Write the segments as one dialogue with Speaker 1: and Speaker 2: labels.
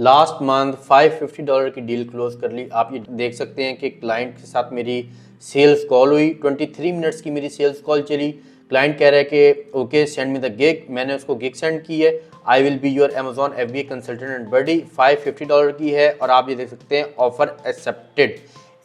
Speaker 1: Last month $550 की deal close कर ली। आप ये देख सकते हैं कि क्लाइंट के साथ मेरी सेल्स कॉल हुई, 23 मिनट्स की मेरी सेल्स कॉल चली। क्लाइंट कह रहा है कि okay send me the gig, मैंने उसको गिग सेंड की है। I will be your Amazon FBA consultant and buddy, $550 की है और आप ये देख सकते हैं ऑफर एक्सेप्टेड।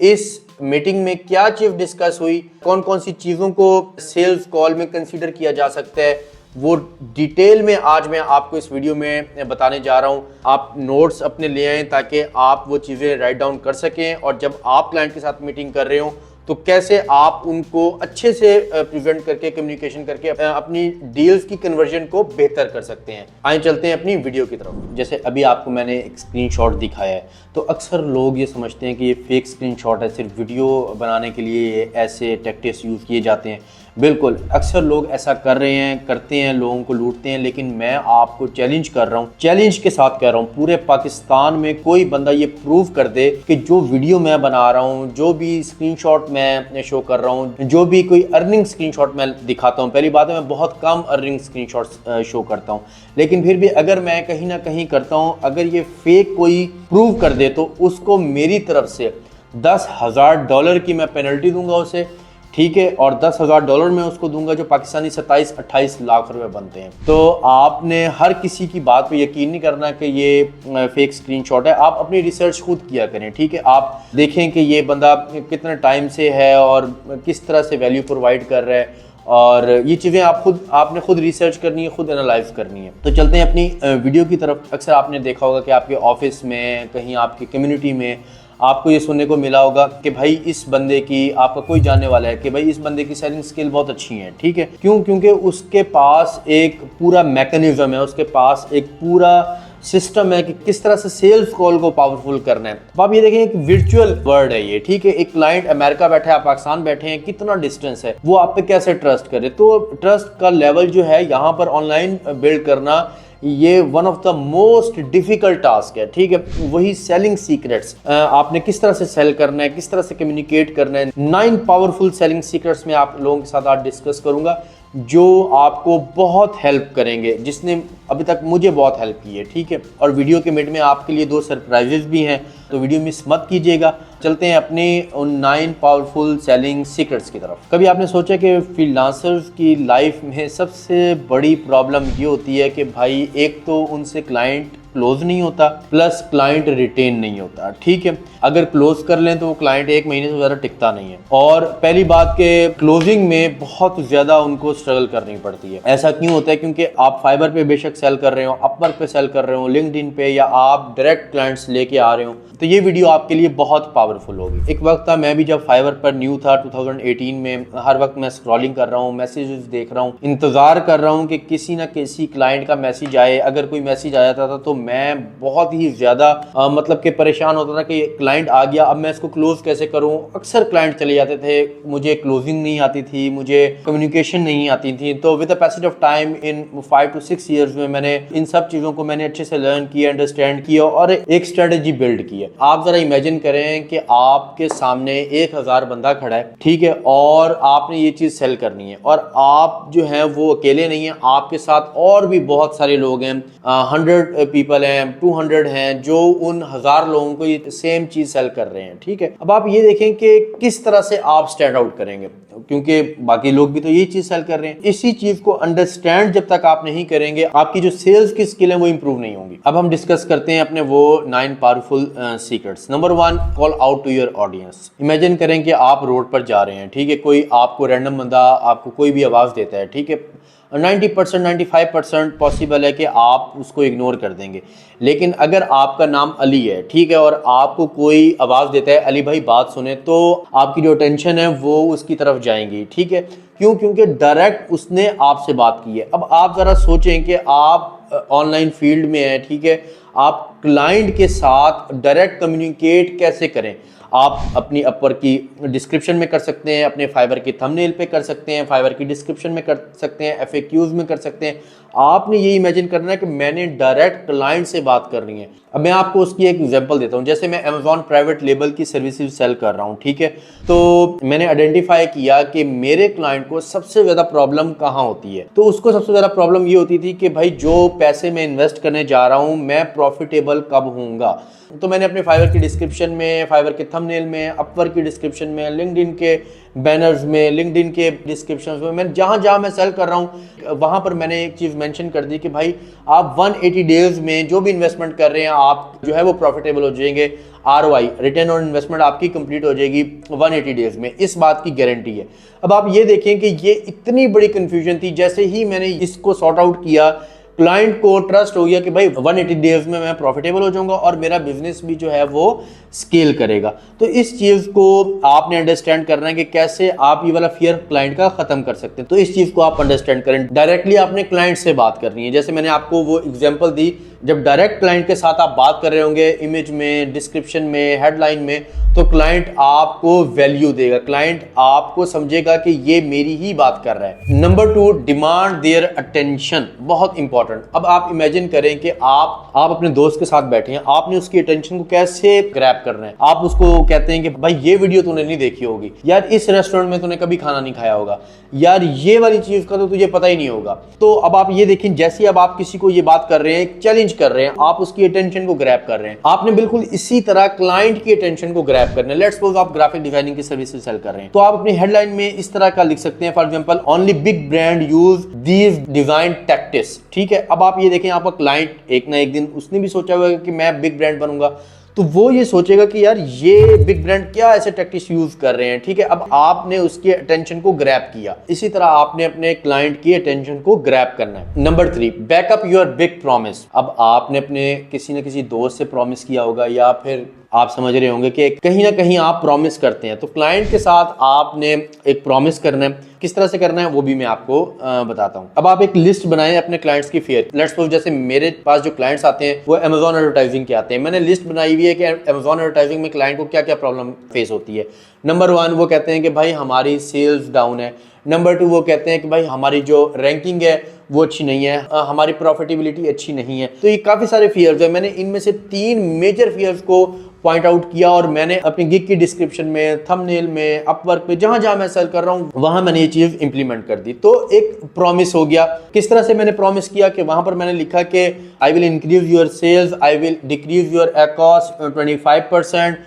Speaker 1: इस मीटिंग में क्या चीज डिस्कस हुई, कौन कौन सी चीज़ों को सेल्स कॉल में कंसीडर किया जा सकता है, वो डिटेल में आज मैं आपको इस वीडियो में बताने जा रहा हूं। आप नोट्स अपने ले आएं ताकि आप वो चीज़ें राइट डाउन कर सकें और जब आप क्लाइंट के साथ मीटिंग कर रहे हो तो कैसे आप उनको अच्छे से प्रेजेंट करके कम्युनिकेशन करके अपनी डील्स की कन्वर्जन को बेहतर कर सकते हैं। आइए चलते हैं अपनी वीडियो की तरफ। जैसे अभी आपको मैंने एक स्क्रीनशॉट दिखाया है, तो अक्सर लोग ये समझते हैं कि ये फेक स्क्रीनशॉट है, सिर्फ वीडियो बनाने के लिए ऐसे टैक्टिक्स यूज़ किए जाते हैं। बिल्कुल, अक्सर लोग ऐसा कर रहे हैं, करते हैं, लोगों को लूटते हैं, लेकिन मैं आपको चैलेंज कर रहा हूँ, चैलेंज के साथ कह रहा हूँ, पूरे पाकिस्तान में कोई बंदा ये प्रूव कर दे कि जो वीडियो मैं बना रहा हूँ, जो भी स्क्रीनशॉट मैं शो कर रहा हूँ, जो भी कोई अर्निंग स्क्रीनशॉट मैं दिखाता हूँ, पहली बात है मैं बहुत कम अर्निंग स्क्रीनशॉट शो करता हूँ, लेकिन फिर भी अगर मैं कहीं ना कहीं करता हूँ, अगर ये फेक कोई प्रूव कर दे तो उसको मेरी तरफ से $10,000 की मैं पेनल्टी दूंगा उसे, ठीक है, और $10,000 मैं उसको दूंगा जो पाकिस्तानी 27-28 लाख रुपए बनते हैं। तो आपने हर किसी की बात पे यकीन नहीं करना कि ये फेक स्क्रीनशॉट है, आप अपनी रिसर्च खुद किया करें, ठीक है। आप देखें कि ये बंदा कितने टाइम से है और किस तरह से वैल्यू प्रोवाइड कर रहा है, और ये चीज़ें आपने खुद रिसर्च करनी है, खुद एनालाइज करनी है। तो चलते हैं अपनी वीडियो की तरफ। अक्सर आपने देखा होगा कि आपके ऑफिस में, कहीं आपकी कम्युनिटी में आपको ये सुनने को मिला होगा कि भाई इस बंदे की, आपका कोई जानने वाला है कि भाई इस बंदे की सेलिंग स्किल बहुत अच्छी है, ठीक है। क्यों? क्योंकि उसके पास एक पूरा मैकेनिज्म है, उसके पास एक पूरा सिस्टम है कि किस तरह से सेल्स कॉल को पावरफुल करना है। अब आप ये देखें, एक वर्चुअल वर्ल्ड है ये, ठीक है। एक क्लाइंट अमेरिका बैठा है, आप पाकिस्तान बैठे हैं, कितना डिस्टेंस है, वो आप पे कैसे ट्रस्ट करे। तो ट्रस्ट का लेवल जो है यहाँ पर ऑनलाइन बिल्ड करना, ये one of the most difficult task है, ठीक है। वही सेलिंग सीक्रेट्स, आपने किस तरह से सेल करना है, किस तरह से कम्युनिकेट करना है, 9 पावरफुल सेलिंग सीक्रेट्स में आप लोगों के साथ आज डिस्कस करूंगा जो आपको बहुत हेल्प करेंगे, जिसने अभी तक मुझे बहुत हेल्प की है, ठीक है। और वीडियो के मिड में आपके लिए 2 सरप्राइजेस भी हैं, तो वीडियो मिस मत कीजिएगा। चलते हैं अपने उन 9 पावरफुल सेलिंग सीक्रेट्स की तरफ। कभी आपने सोचा कि फ्रीलांसर्स की लाइफ में सबसे बड़ी प्रॉब्लम ये होती है कि भाई एक तो उनसे क्लाइंट क्लोज नहीं होता, प्लस क्लाइंट रिटेन नहीं होता, ठीक है। अगर क्लोज कर लें तो वो क्लाइंट 1 महीने से ज़्यादा टिकता नहीं है, और पहली बात के क्लोजिंग में बहुत ज़्यादा उनको स्ट्रगल करनी पड़ती है। ऐसा क्यों होता है? क्योंकि आप फाइबर पे बेशक सेल कर रहे हो, अपवर्क पे सेल कर रहे हो, लिंक्डइन पे, या आप डायरेक्ट क्लाइंट्स लेके आ रहे हो, तो ये वीडियो आपके लिए बहुत पावरफुल होगी। एक वक्त था, मैं भी जब फाइवर पर न्यू था 2018 में, हर वक्त मैं स्क्रॉलिंग कर रहा हूँ, मैसेजेस देख रहा हूँ, इंतज़ार कर रहा हूँ कि किसी ना किसी क्लाइंट का मैसेज आए। अगर कोई मैसेज आ जाता था तो मैं बहुत ही ज़्यादा मतलब कि परेशान होता था कि क्लाइंट आ गया, अब मैं इसको क्लोज कैसे करूँ। अक्सर क्लाइंट चले जाते थे, मुझे क्लोजिंग नहीं आती थी, मुझे कम्युनिकेशन नहीं आती थी। तो with the passage of time, in 5 to 6 years में मैंने इन सब चीज़ों को मैंने अच्छे से लर्न किया, अंडरस्टैंड किया और एक स्ट्रेटेजी बिल्ड की है। आप जरा इमेजिन करें कि आपके सामने 1000 बंदा खड़ा है, ठीक है, और आपने ये चीज सेल करनी है, और आप जो है वो अकेले नहीं है, आपके साथ और भी बहुत सारे लोग हैं, 100 पीपल हैं, 200 हैं, जो उन 1000 लोगों को ये सेम चीज सेल कर रहे हैं, ठीक है। अब आप ये देखें कि किस तरह से आप स्टैंड आउट करेंगे, क्योंकि बाकी लोग भी तो यही चीज सेल कर रहे हैं। इसी चीज को अंडरस्टैंड जब तक आप नहीं करेंगे, आपकी जो सेल्स की स्किल है वो इंप्रूव नहीं होगी। अब हम डिस्कस करते हैं अपने वो 9 powerful secrets. Number 1, call out to your audience. Imagine करें कि आप रोड पर जा रहे हैं, ठीक है, कोई आपको रैंडम बंदा आपको कोई भी आवाज देता है, ठीक है, 90% 95% पॉसिबल है कि आप उसको इग्नोर कर देंगे। लेकिन अगर आपका नाम अली है, ठीक है, और आपको कोई आवाज़ देता है अली भाई बात सुने, तो आपकी जो टेंशन है वो उसकी तरफ जाएंगी, ठीक है। क्यों? क्योंकि डायरेक्ट उसने आपसे बात की है। अब आप ज़रा सोचें कि आप ऑनलाइन फील्ड में हैं, ठीक है, आप क्लाइंट के साथ डायरेक्ट कम्युनिकेट कैसे करें। आप अपनी अपवर्क की डिस्क्रिप्शन में कर सकते हैं, अपने फाइबर की थंबनेल पे कर सकते हैं, फाइबर की डिस्क्रिप्शन में कर सकते हैं, FAQs में कर सकते हैं। आपने ये इमेजिन करना है कि मैंने डायरेक्ट क्लाइंट से बात करनी है। अब मैं आपको उसकी एक एग्जांपल देता हूँ। जैसे मैं अमेजॉन प्राइवेट लेबल की सर्विसेज सेल कर रहा हूँ, ठीक है, तो मैंने आइडेंटिफाई किया कि मेरे क्लाइंट को सबसे ज़्यादा प्रॉब्लम कहाँ होती है। तो उसको सबसे ज़्यादा प्रॉब्लम ये होती थी कि भाई जो पैसे मैं इन्वेस्ट करने जा रहा हूँ मैं प्रॉफिटेबल कब होऊंगा। तो मैंने अपने फाइवर की डिस्क्रिप्शन में, फाइवर के थंबनेल में, अपवर्क की डिस्क्रिप्शन में, लिंक्डइन के बैनर्स में, लिंक्डइन के डिस्क्रिप्शन में, मैं जहाँ मैं सेल कर रहा हूँ वहाँ पर मैंने एक चीज़ मेंशन कर दी कि भाई आप 180 डेज में जो भी इन्वेस्टमेंट कर रहे हैं आप जो है वो प्रॉफिटेबल हो जाएंगे। ROI रिटर्न ऑन इन्वेस्टमेंट आपकी कंप्लीट हो जाएगी 180 डेज में, इस बात की गारंटी है। अब आप ये देखें कि ये इतनी बड़ी कंफ्यूजन थी, जैसे ही मैंने इसको सॉर्ट आउट किया क्लाइंट को ट्रस्ट हो गया कि भाई 180 डेज में मैं प्रॉफिटेबल हो जाऊंगा और मेरा बिजनेस भी जो है वो स्केल करेगा। तो इस चीज को आपने अंडरस्टैंड करना है कि कैसे आप ये वाला फियर क्लाइंट का खत्म कर सकते हैं। तो इस चीज को आप अंडरस्टैंड करें। डायरेक्टली आपने क्लाइंट से बात करनी है, जैसे मैंने आपको वो एग्जांपल दी, जब डायरेक्ट क्लाइंट के साथ आप बात कर रहे होंगे इमेज में, डिस्क्रिप्शन में, हेडलाइन में, तो क्लाइंट आपको वैल्यू देगा, क्लाइंट आपको समझेगा कि ये मेरी ही बात कर रहा है। नंबर 2, डिमांड देयर अटेंशन, बहुत इंपॉर्टेंट। अब आप इमेजिन करें कि आप अपने दोस्त के साथ बैठे हैं, आपने उसकी अटेंशन को कैसे ग्रैब कर रहे हैं। आप उसको कहते हैं कि भाई ये वीडियो तूने नहीं देखी होगी, यार इस रेस्टोरेंट में तूने कभी खाना नहीं खाया होगा, यार ये वाली चीज का तो तुझे पता ही नहीं होगा। तो अब आप ये देखें, जैसे अब आप किसी को ये बात कर रहे हैं, चैलेंज कर रहे हैं, आप उसकी अटेंशन को ग्रैब कर रहे हैं, आपने बिल्कुल इसी तरह क्लाइंट की अटेंशन को ग्रैब करना है। लेट्स सपोज आप ग्राफिक डिजाइनिंग की सर्विसेज सेल कर रहे हैं, तो आप अपनी हेडलाइन में इस तरह का लिख सकते हैं, for example only big brand use these design tactics. ठीक है, अब आप ये देखें, आपका क्लाइंट एक ना एक दिन उसने भी सोचा हुआ कि मैं बिग ब्रांड बनूंगा, तो वो ये सोचेगा कि यार ये बिग ब्रांड क्या ऐसे टैक्टिक्स यूज कर रहे हैं। ठीक है, अब आपने उसकी अटेंशन को ग्रैब किया, इसी तरह आपने अपने क्लाइंट की अटेंशन को ग्रैब करना है। Number 3, backup your big promise. अब आपने अपने किसी न किसी दोस्त से प्रॉमिस किया होगा, या फिर आप समझ रहे होंगे कि कहीं ना कहीं आप प्रॉमिस करते हैं, तो क्लाइंट के साथ आपने एक प्रॉमिस करना है। किस तरह से करना है वो भी मैं आपको बताता हूं। अब आप एक लिस्ट बनाएं अपने क्लाइंट्स की फेयर। लेट्स सपोज जैसे मेरे पास जो क्लाइंट्स आते हैं वो अमेजॉन एडवर्टाइजिंग के आते हैं, मैंने लिस्ट बनाई हुई है कि अमेजॉन एडवर्टाइजिंग में क्लाइंट को क्या क्या प्रॉब्लम फेस होती है। नंबर 1 वो कहते हैं कि भाई हमारी सेल्स डाउन है। नंबर 2 वो कहते हैं कि भाई हमारी जो रैंकिंग है वो अच्छी नहीं है, हमारी प्रॉफिटेबिलिटी अच्छी नहीं है। तो ये काफी सारे फियर्स है, मैंने इनमें से 3 मेजर फियर्स को पॉइंट आउट किया और मैंने अपनी गिग की डिस्क्रिप्शन में, थंबनेल में, अपवर्क पे, जहां मैं सेल कर रहा हूं वहां मैंने ये चीज इंप्लीमेंट कर दी। तो एक प्रॉमिस हो गया। किस तरह से मैंने प्रॉमिस किया कि वहां पर मैंने लिखा कि I will increase your sales, I will decrease your cost 25%।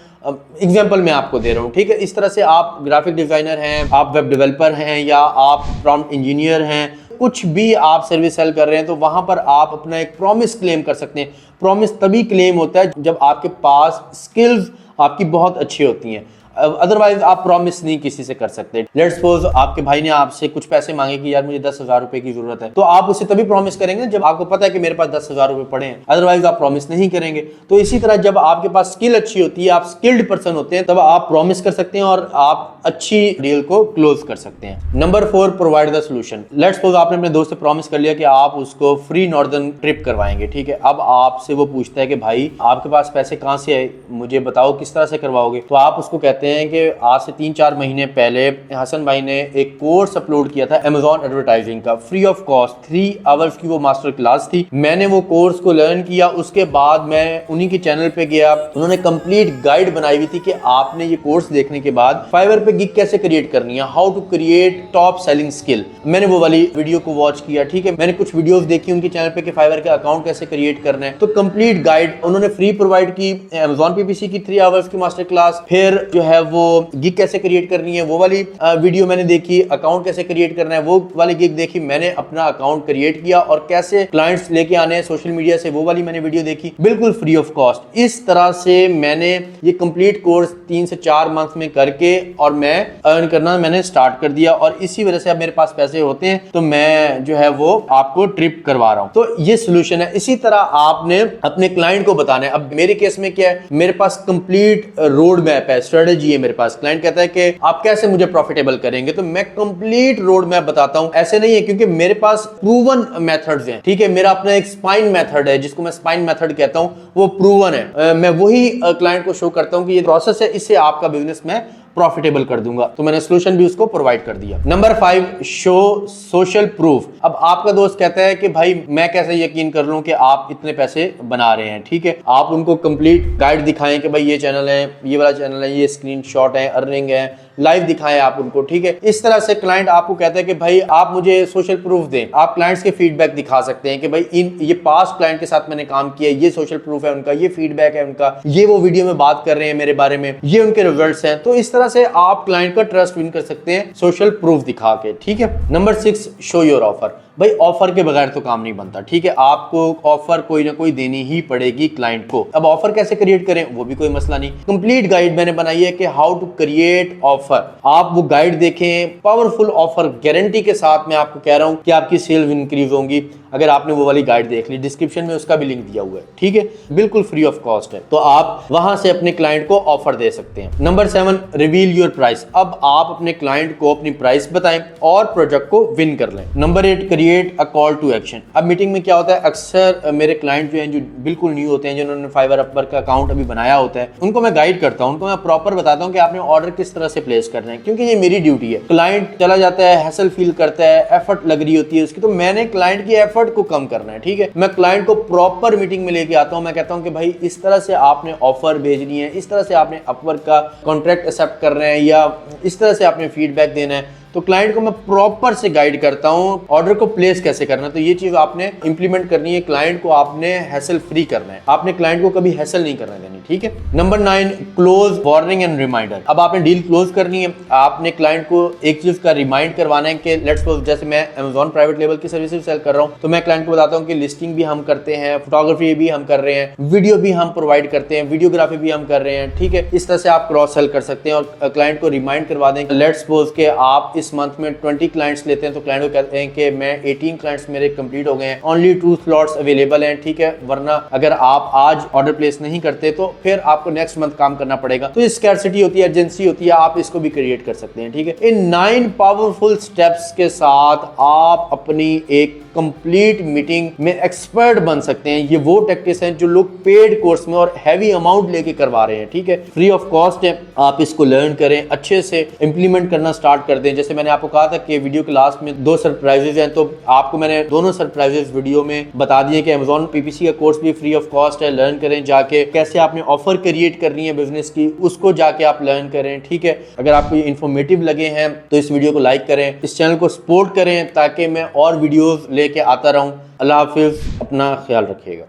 Speaker 1: Example मैं आपको दे रहा हूँ। ठीक है, इस तरह से आप ग्राफिक डिजाइनर हैं, आप वेब डेवलपर हैं, या आप प्रॉम्प्ट इंजीनियर हैं, कुछ भी आप सर्विस सेल कर रहे हैं, तो वहां पर आप अपना एक प्रॉमिस क्लेम कर सकते हैं। प्रॉमिस तभी क्लेम होता है जब आपके पास स्किल्स आपकी बहुत अच्छी होती हैं, अदरवाइज आप प्रॉमिस नहीं किसी से कर सकते। लेट्स सपोज आपके भाई ने आपसे कुछ पैसे मांगे कि यार मुझे 10,000 रुपए की जरूरत है, तो आप उसे तभी प्रॉमिस करेंगे जब आपको पता है कि मेरे पास 10,000 रुपए पड़े हैं, अदरवाइज आप प्रॉमिस नहीं करेंगे। तो इसी तरह जब आपके पास स्किल अच्छी होती है, आप स्किल्ड पर्सन होते हैं, तब आप प्रॉमिस कर सकते हैं और आप अच्छी डील को क्लोज कर सकते हैं। Number 4, provide the solution. Let's suppose आपने अपने दोस्त से प्रॉमिस कर लिया कि आप उसको फ्री नॉर्दर्न ट्रिप करवाएंगे। ठीक है, अब आपसे वो पूछता है कि भाई आपके पास पैसे कहां से आए, मुझे बताओ किस तरह से करवाओगे। तो आप उसको कहते हैं कि आज से 3-4 महीने पहले हसन भाई ने एक कोर्स अपलोड किया था अमेजॉन एडवर्टाइजिंग का, फ्री ऑफ कॉस्ट, 3 आवर्स की वो मास्टर क्लास थी। मैंने वो कोर्स को लर्न किया, उसके बाद मैं उन्हीं के चैनल पे गया, उन्होंने कंप्लीट गाइड बनाई हुई थी कि आपने ये कोर्स देखने के बाद फाइवर पे गिग कैसे क्रिएट करनी है, how to create top selling skill. मैंने वो वाली वीडियो को वॉच किया। ठीक है, मैंने कुछ वीडियोस देखी उनके चैनल पे कि फाइवर का अकाउंट कैसे क्रिएट करना है, तो कंप्लीट गाइड उन्होंने फ्री प्रोवाइड की। अमेजॉन पीपीसी की 3 आवर्स की मास्टर क्लास, फिर जो है वो गिग कैसे क्रिएट करनी है वो वाली वीडियो मैंने देखी, अकाउंट कैसे क्रिएट करना है वो वाली गिग देखी, मैंने अपना अकाउंट क्रिएट किया, और कैसे क्लाइंट्स लेके आने हैं सोशल मीडिया से वो वाली मैंने वीडियो देखी, बिल्कुल फ्री ऑफ कॉस्ट। इस तरह से मैंने ये कंप्लीट कोर्स 3 से 4 मंथ में करके और मैं अर्न करना मैंने स्टार्ट कर दिया, और इसी वजह से अब मेरे पास पैसे होते हैं तो मैं जो है वो आपको ट्रिप करवा रहा हूं। तो ये सोल्यूशन है। इसी तरह आपने अपने क्लाइंट को बताना है। अब मेरे केस में क्या है, मेरे पास कंप्लीट रोड मैप है, स्ट्रेटेजी है मेरे पास। क्लाइंट कहता है कि आप कैसे मुझे प्रॉफिटेबल करेंगे, तो मैं कंप्लीट रोड मैप बताता हूं। ऐसे नहीं है, क्योंकि मेरे पास प्रूवन मेथड्स हैं। ठीक है, मेरा अपना एक स्पाइन मेथड है जिसको मैं स्पाइन मेथड कहता हूं, वो प्रूवन है। मैं वही क्लाइंट को शो करता हूं कि ये प्रोसेस है, इससे आपका बिजनेस मैं प्रॉफिटेबल कर दूंगा। तो मैंने सोल्यूशन भी उसको प्रोवाइड कर दिया। Number 5, show social proof. अब आपका दोस्त कहता है कि भाई मैं कैसे यकीन कर लूं कि आप इतने पैसे बना रहे हैं। ठीक है, आप उनको कंप्लीट गाइड दिखाएं कि भाई ये चैनल है, ये वाला चैनल है, ये स्क्रीनशॉट है, अर्निंग है, लाइव दिखाएं आप उनको, ठीक है। इस तरह से क्लाइंट आपको कहता है कि भाई आप मुझे सोशल प्रूफ दें, आप क्लाइंट्स के फीडबैक दिखा सकते हैं कि भाई ये पास्ट क्लाइंट के साथ मैंने काम किया, ये सोशल प्रूफ है उनका, ये फीडबैक है उनका, ये वो वीडियो में बात कर रहे हैं मेरे बारे में, ये उनके रिजल्ट्स हैं। तो इस तरह से आप क्लाइंट का ट्रस्ट विन कर सकते हैं सोशल प्रूफ दिखा के, ठीक है। Number 6, show your offer. भाई ऑफर के बगैर तो काम नहीं बनता, ठीक है। आपको ऑफर कोई ना कोई देनी ही पड़ेगी क्लाइंट को। अब ऑफर कैसे क्रिएट करें वो भी कोई मसला नहीं, कंप्लीट गाइड मैंने बनाई है कि हाउ टू क्रिएट ऑफर। आप वो गाइड देखें, पावरफुल ऑफर गारंटी के साथ मैं आपको कह रहा हूं कि आपकी सेल इंक्रीज होंगी। अगर आपने वो वाली गाइड देख ली, डिस्क्रिप्शन में उसका भी लिंक दिया हुआ है, ठीक है, बिल्कुल फ्री ऑफ कॉस्ट है, तो आप वहां से अपने क्लाइंट को ऑफर दे सकते हैं। Number 7, reveal your price. अब आप अपने क्लाइंट को अपनी प्राइस बताएं और प्रोजेक्ट को विन कर लें। Number 8, create a call to action. अब मीटिंग में क्या होता है, अक्सर मेरे क्लाइंट जो हैं, जो बिल्कुल न्यू होते हैं, जिन्होंने फाइवर अपवर्क का अकाउंट अभी बनाया होता है, उनको मैं गाइड करता हूं, उनको मैं प्रॉपर बताता हूं कि आपने ऑर्डर किस तरह से प्लेस करना है, क्योंकि ये मेरी ड्यूटी है। क्लाइंट चला जाता है, हैसल फील करता है, एफर्ट लग रही होती है उसकी, तो मैंने क्लाइंट की एफर्ट को कम करना है, ठीक है। मैं क्लाइंट को प्रॉपर मीटिंग में लेके आता हूं, मैं कहता हूं कि भाई इस तरह से आपने ऑफर भेजनी है, इस तरह से आपने अपवर्क का कॉन्ट्रैक्ट एक्सेप्ट करना है, या इस तरह से आपने फीडबैक देना है। तो क्लाइंट को मैं प्रॉपर से गाइड करता हूं ऑर्डर को प्लेस कैसे करना। तो ये चीज आपने इंप्लीमेंट करनी है, क्लाइंट को आपने हैसल फ्री करना है, आपने क्लाइंट को कभी हैसल नहीं करने देनी, ठीक है। Number 9, close warning and reminder. अब आपने डील क्लोज करनी है, आपने क्लाइंट को एक चीज का रिमाइंड करवाना है कि लेट्स सपोज जैसे मैं Amazon प्राइवेट लेवल की सर्विसेज सेल कर रहा हूं, तो मैं क्लाइंट को बताता हूं कि लिस्टिंग भी हम करते हैं, फोटोग्राफी भी हम कर रहे हैं, वीडियो भी हम प्रोवाइड करते हैं, वीडियोग्राफी भी हम कर रहे हैं, ठीक है। इस तरह से आप क्रॉस सेल कर सकते हैं और क्लाइंट को रिमाइंड करवा दें। लेट्स सपोज के आप इस मंथ में 20 क्लाइंट्स लेते हैं, तो क्लाइंट को कहते हैं कि मैं 18 क्लाइंट्स मेरे कंप्लीट हो गए हैं, ओनली 2 स्लॉट्स अवेलेबल हैं, ठीक है, वरना अगर आप आज ऑर्डर प्लेस नहीं करते तो फिर आपको नेक्स्ट मंथ काम करना पड़ेगा। तो ये स्कैर्सिटी होती है, अर्जेंसी होती है, आप इसको भी क्रिएट कर सकते हैं, ठीक है। इन 9 पावरफुल स्टेप्स के साथ आप अपनी एक कंप्लीट मीटिंग में एक्सपर्ट बन सकते हैं। ये वो टैक्टिक्स हैं जो लोग पेड कोर्स में और हैवी अमाउंट लेके करवा रहे हैं, ठीक है, फ्री ऑफ कॉस्ट है। आप इसको लर्न करें, अच्छे से इंप्लीमेंट करना स्टार्ट कर दें। जैसे मैंने आपको कहा था कि वीडियो के लास्ट में 2 सरप्राइजेज हैं, तो आपको मैंने दोनों सरप्राइजेज वीडियो में बता दिए कि Amazon PPC का कोर्स भी फ्री ऑफ कॉस्ट है। लर्न करें जाके, कैसे आपने ऑफर क्रिएट करनी है बिजनेस की, उसको जाके आप लर्न करें, ठीक है। अगर आपको ये इन्फॉर्मेटिव लगे हैं तो इस वीडियो को लाइक करें, इस चैनल को सपोर्ट करें ताकि मैं और वीडियोस लेके आता रहूं। अल्लाह हाफिज, अपना ख्याल रखिएगा।